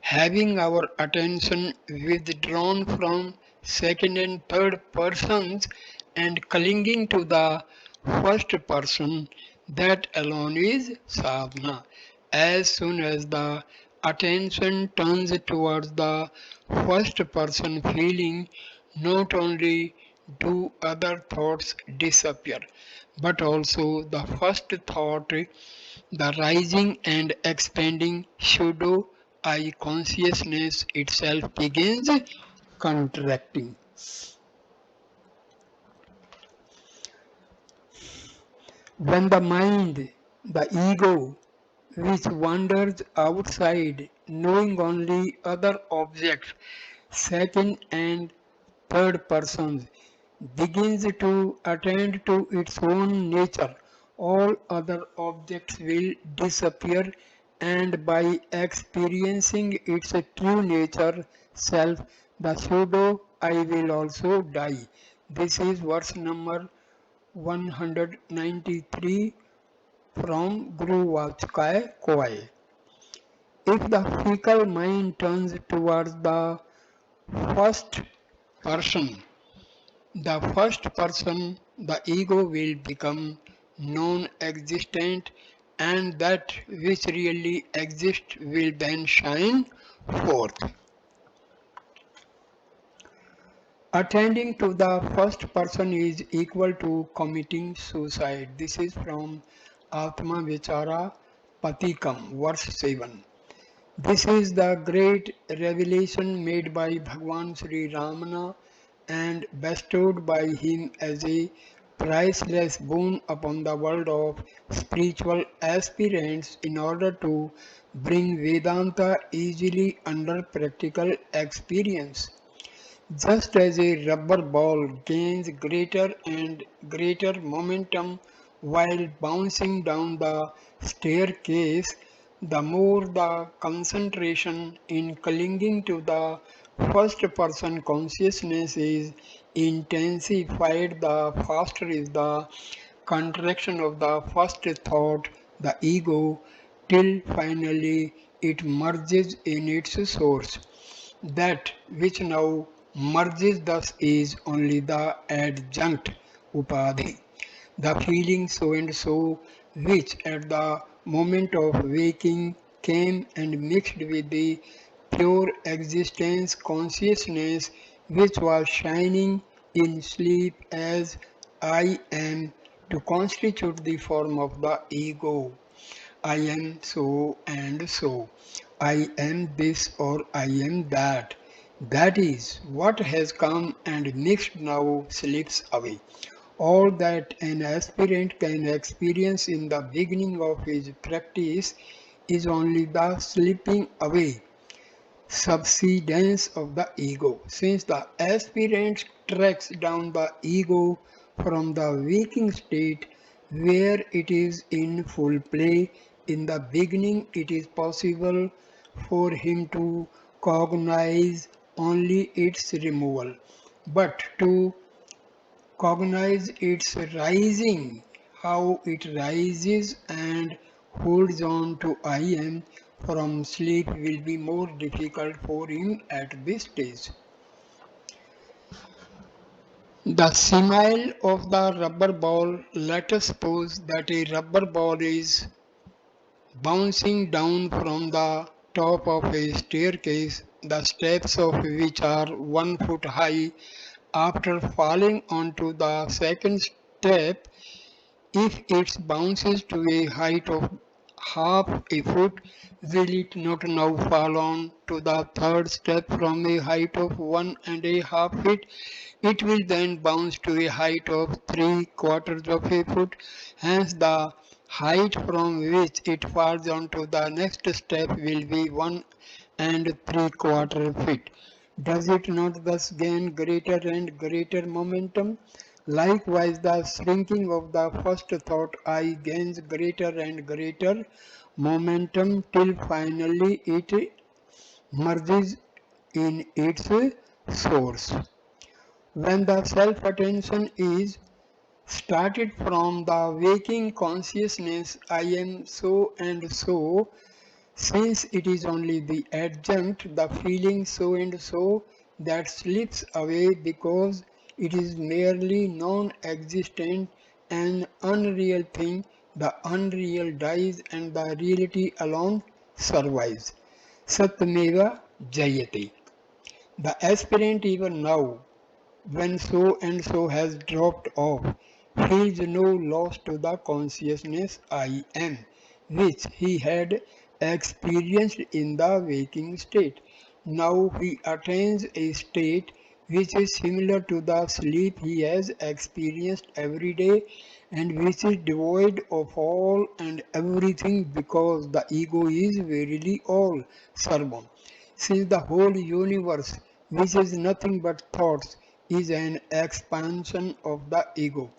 Having our attention withdrawn from second and third persons and clinging to the first person, that alone is sadhana. As soon as the attention turns towards the first person feeling, not only do other thoughts disappear, but also the first thought, the rising and expanding pseudo I consciousness itself begins contracting. When the mind, the ego, which wanders outside, knowing only other objects, second and third persons, begins to attend to its own nature, all other objects will disappear, and by experiencing its true nature, self, the pseudo I will also die. This is verse number 193 from Guru Vachkaya Koi. If the fickle mind turns towards the first person, the ego will become non-existent, and that which really exists will then shine forth. Attending to the first person is equal to committing suicide. This is from Atma Vichara Patikam, verse 7. This is the great revelation made by Bhagwan Sri Ramana and bestowed by him as a priceless boon upon the world of spiritual aspirants in order to bring Vedanta easily under practical experience. Just as a rubber ball gains greater and greater momentum while bouncing down the staircase, the more the concentration in clinging to the first person consciousness is intensified, the faster is the contraction of the first thought, the ego, till finally it merges in its source. That which now merges thus is only the adjunct upadhi, the feeling so and so, which at the moment of waking came and mixed with the pure existence consciousness which was shining in sleep as I am, to constitute the form of the ego. I am so and so. I am this or I am that. That is what has come and mixed now slips away. All that an aspirant can experience in the beginning of his practice is only the slipping away, subsidence of the ego. Since the aspirant tracks down the ego from the waking state where it is in full play, in the beginning it is possible for him to cognize only its removal. But to cognize its rising, how it rises and holds on to I am from sleep will be more difficult for him at this stage. The simile of the rubber ball, let us suppose that a rubber ball is bouncing down from the top of a staircase, the steps of which are 1 foot high. After falling onto the second step, if it bounces to a half a foot, will it not now fall on to the third step from a height of 1.5 feet? It will then bounce to a height of 3/4 of a foot. Hence, the height from which it falls onto the next step will be 1.75 feet. Does it not thus gain greater and greater momentum? Likewise, the shrinking of the first thought I gains greater and greater momentum till finally it merges in its source. When the self attention is started from the waking consciousness, I am so and so, since it is only the adjunct, the feeling so and so, that slips away because it is merely non existent and unreal thing, the unreal dies and the reality alone survives. Satyameva Jayate. The aspirant even now, when so and so has dropped off, feels no loss to the consciousness I am, which he had experienced in the waking state. Now he attains a state which is similar to the sleep he has experienced every day and which is devoid of all and everything because the ego is verily all. Sarvam. Since the whole universe, which is nothing but thoughts, is an expansion of the ego.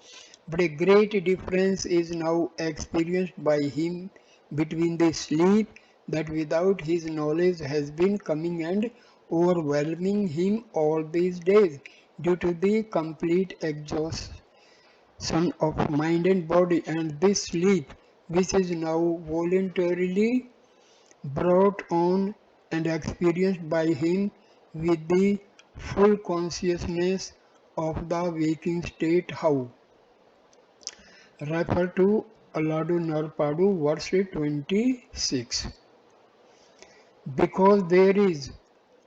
But a great difference is now experienced by him between the sleep that without his knowledge has been coming and overwhelming him all these days due to the complete exhaustion of mind and body, and this sleep which is now voluntarily brought on and experienced by him with the full consciousness of the waking state. How? Refer to Aladu Narpadu, verse 26. Because there is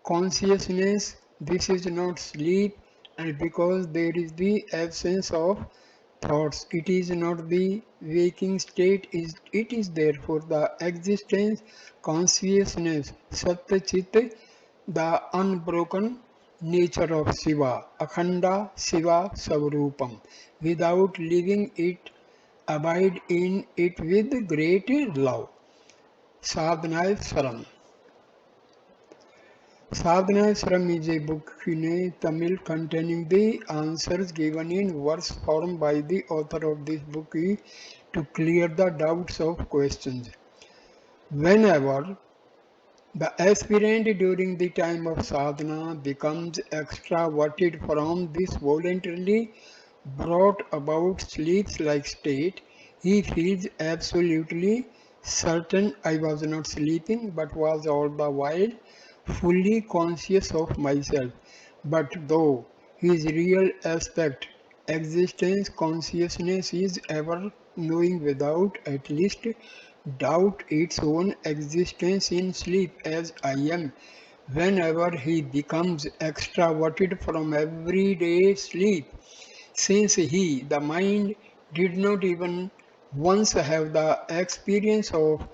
consciousness, this is not sleep, and because there is the absence of thoughts, it is not the waking state, it is therefore the existence, consciousness, Satya Chit, the unbroken nature of Shiva, Akhanda Shiva Savarupam. Without leaving it, abide in it with great love. Sadhana Saram. Sadhana Saram is a book in Tamil containing the answers given in verse form by the author of this book to clear the doubts of questions. Whenever the aspirant during the time of sadhana becomes extraverted from this voluntarily brought about sleep-like state, he feels absolutely certain I was not sleeping but was all the while fully conscious of myself. But though his real aspect, existence, consciousness is ever knowing without at least doubt its own existence in sleep as I am. Whenever he becomes extraverted from everyday sleep, since he, the mind, did not even once have the experience of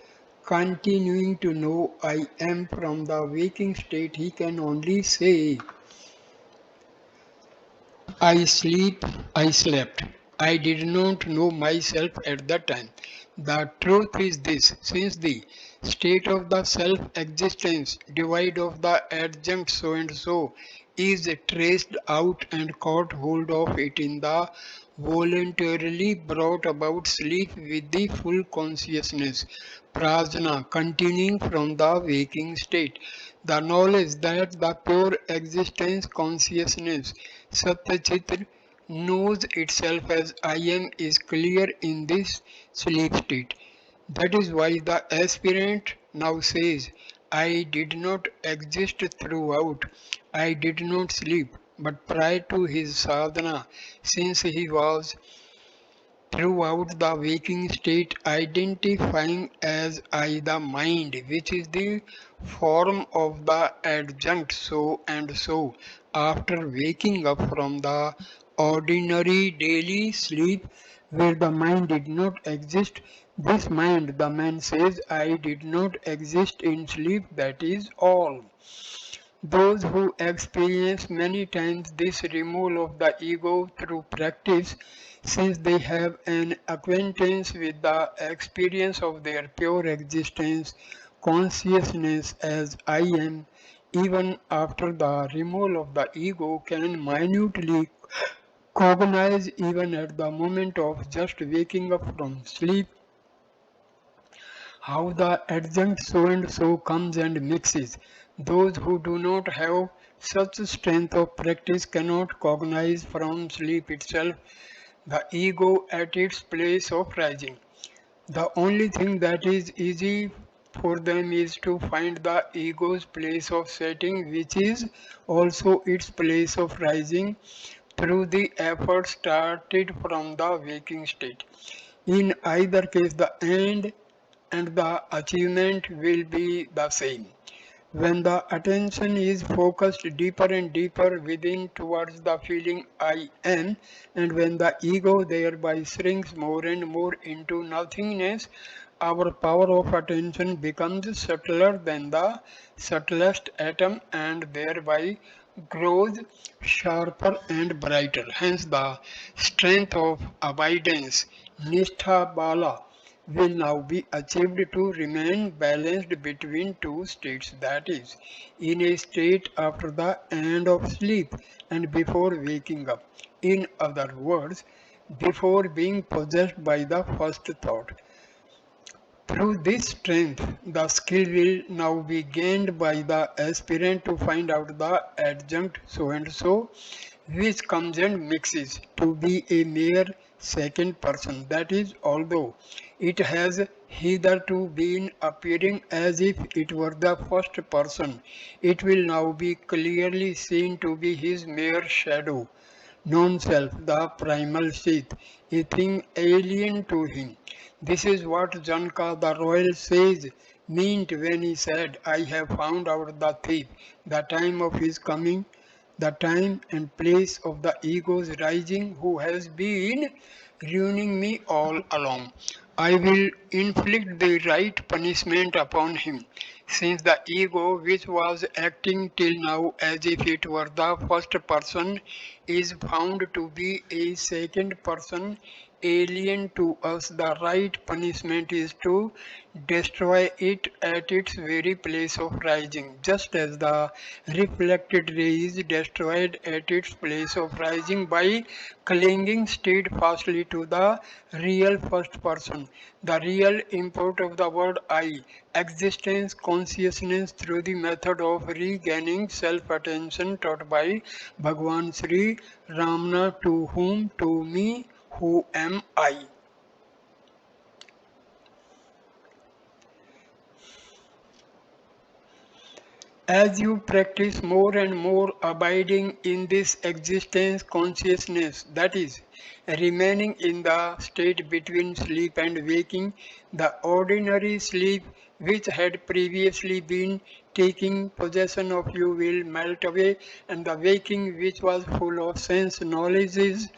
continuing to know I am from the waking state, he can only say, I slept. I did not know myself at that time. The truth is this, since the state of the self-existence, divide of the adjunct so and so, is traced out and caught hold of it in the voluntarily brought about sleep with the full consciousness, prajna, continuing from the waking state. The knowledge that the pure existence consciousness, Satyachitra, knows itself as I am is clear in this sleep state. That is why the aspirant now says, I did not exist throughout, I did not sleep, but prior to his sadhana, since he was throughout the waking state identifying as I the mind, which is the form of the adjunct so and so. After waking up from the ordinary daily sleep where the mind did not exist, This mind, the man says, I did not exist in sleep, that is all. Those who experience many times this removal of the ego through practice, since they have an acquaintance with the experience of their pure existence, consciousness as I am, even after the removal of the ego, can minutely cognize even at the moment of just waking up from sleep how the adjunct so and so comes and mixes. Those who do not have such strength of practice cannot cognize from sleep itself the ego at its place of rising. The only thing that is easy for them is to find the ego's place of setting, which is also its place of rising through the effort started from the waking state. In either case, the end and the achievement will be the same. When the attention is focused deeper and deeper within towards the feeling I am, and when the ego thereby shrinks more and more into nothingness, our power of attention becomes subtler than the subtlest atom and thereby grows sharper and brighter. Hence, the strength of abidance, Nishtha Bala, will now be achieved to remain balanced between two states, that is, in a state after the end of sleep and before waking up. In other words, before being possessed by the first thought. Through this strength, the skill will now be gained by the aspirant to find out the adjunct so and so, which comes and mixes to be a mere second person. That is, although it has hitherto been appearing as if it were the first person, it will now be clearly seen to be his mere shadow non-self, the primal sheath, a thing alien to him. This is what Janka the royal sage meant when he said, I have found out the thief, the time of his coming, the time and place of the ego's rising who has been ruining me all along. I will inflict the right punishment upon him, since the ego, which was acting till now as if it were the first person, is found to be a second person alien to us. The right punishment is to destroy it at its very place of rising, just as the reflected ray is destroyed at its place of rising by clinging steadfastly to the real first person. The real import of the word I, existence consciousness through the method of regaining self-attention taught by Bhagwan Sri Ramana, to whom, to me, who am I. As you practice more and more abiding in this existence consciousness, that is, remaining in the state between sleep and waking, the ordinary sleep which had previously been taking possession of you will melt away, and the waking which was full of sense knowledges,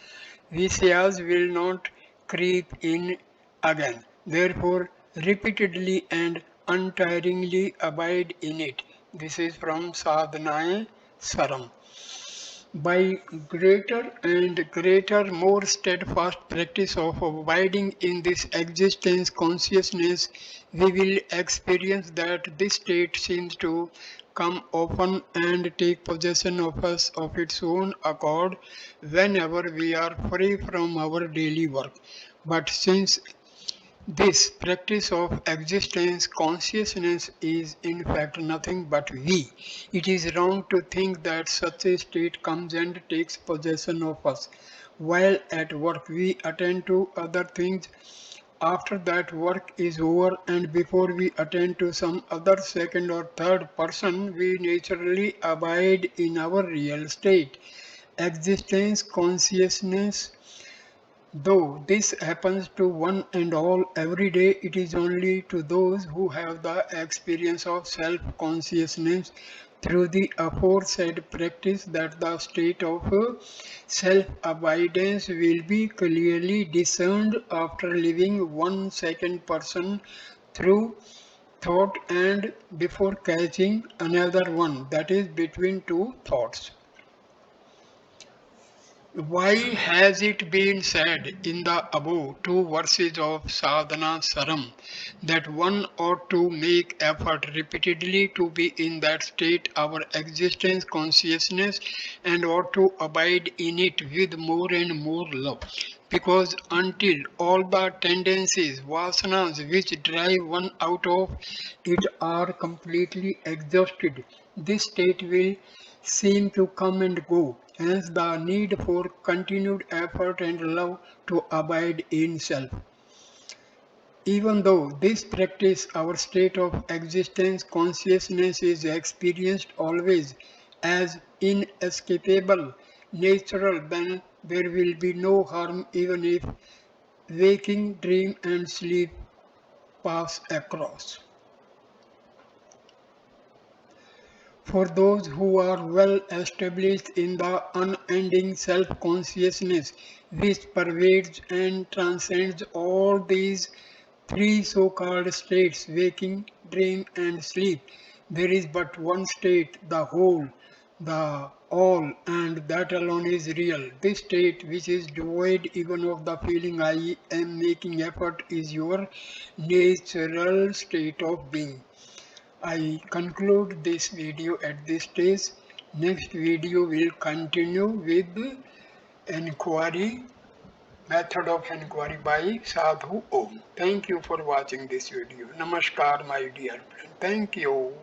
Visayas will not creep in again. Therefore, repeatedly and untiringly abide in it. This is from Sadhanae Saram. By greater and greater, more steadfast practice of abiding in this existence consciousness, we will experience that this state seems to come often and take possession of us of its own accord whenever we are free from our daily work. But since this practice of existence consciousness is in fact nothing but we, it is wrong to think that such a state comes and takes possession of us. While at work, we attend to other things. After that work is over, and before we attend to some other second or third person, we naturally abide in our real state. Existence consciousness. Though this happens to one and all every day, it is only to those who have the experience of self consciousness through the aforesaid practice that the state of self-abidance will be clearly discerned after living one second person through thought and before catching another one, that is between two thoughts. Why has it been said in the above two verses of Sadhana Saram that one ought to make effort repeatedly to be in that state, our existence consciousness, and ought to abide in it with more and more love? Because until all the tendencies, vasanas which drive one out of it are completely exhausted, this state will seem to come and go, hence the need for continued effort and love to abide in self. Even though this practice, our state of existence, consciousness is experienced always as inescapable, natural, then there will be no harm even if waking, dream, and sleep pass across. For those who are well established in the unending self consciousness which pervades and transcends all these three so called states waking, dream, and sleep, there is but one state, the whole, the all, and that alone is real. This state, which is devoid even of the feeling I am making effort, is your natural state of being. I conclude this video at this stage. Next video will continue with inquiry, method of inquiry by Sadhu Om. Thank you for watching this video. Namaskar, my dear friend. Thank you.